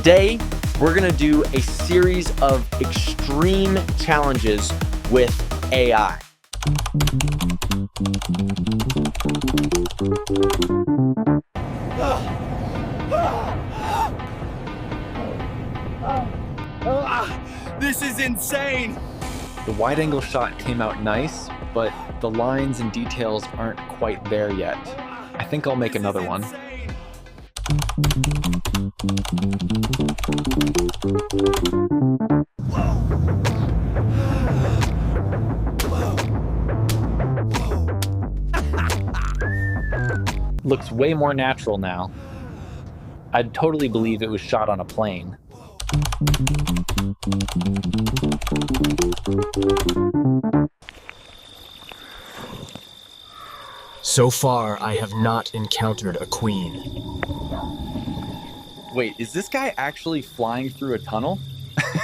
Today, we're gonna do a series of extreme challenges with AI. This is insane! The wide-angle shot came out nice, but the lines and details aren't quite there yet. I think I'll make another one. Looks way more natural now. I'd totally believe it was shot on a plane. So far, I have not encountered a queen. Wait, is this guy actually flying through a tunnel?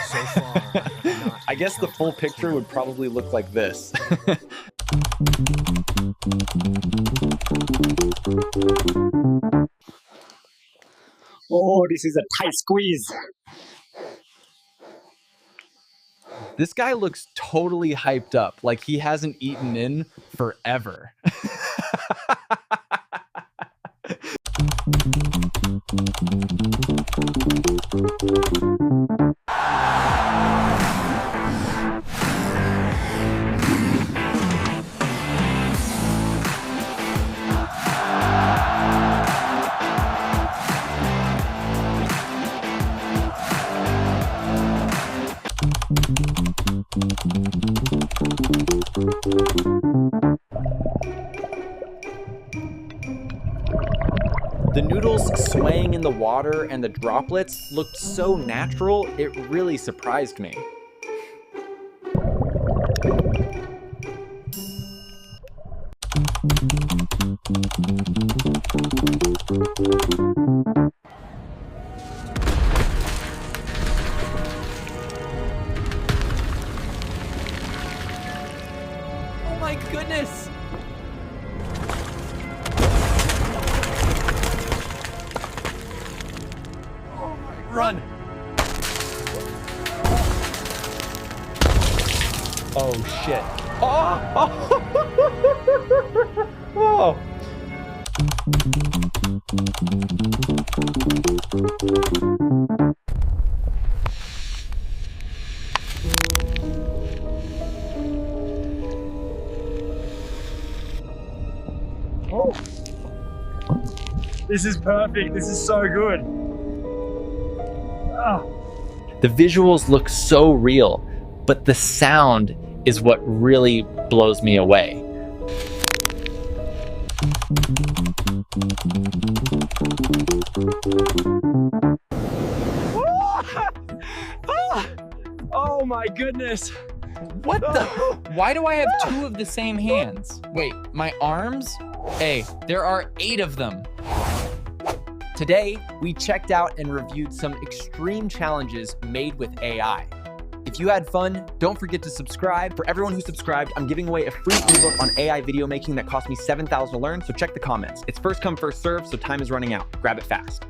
So far, I have not I guess the full picture would probably look like this. Oh, this is a tight squeeze. This guy looks totally hyped up, like he hasn't eaten in forever. The noodles swaying in the water and the droplets looked so natural, it really surprised me. Oh my goodness! Run! Oh shit. Oh! Oh! Oh, this is perfect. This is so good. The visuals look so real, but the sound is what really blows me away. Oh my goodness. What the? Why do I have two of the same hands? Wait, my arms? Hey, there are 8 of them. Today, we checked out and reviewed some extreme challenges made with AI. If you had fun, don't forget to subscribe. For everyone who subscribed, I'm giving away a free ebook on AI video making that cost me $7,000 to learn, so check the comments. It's first come, first serve, so time is running out. Grab it fast.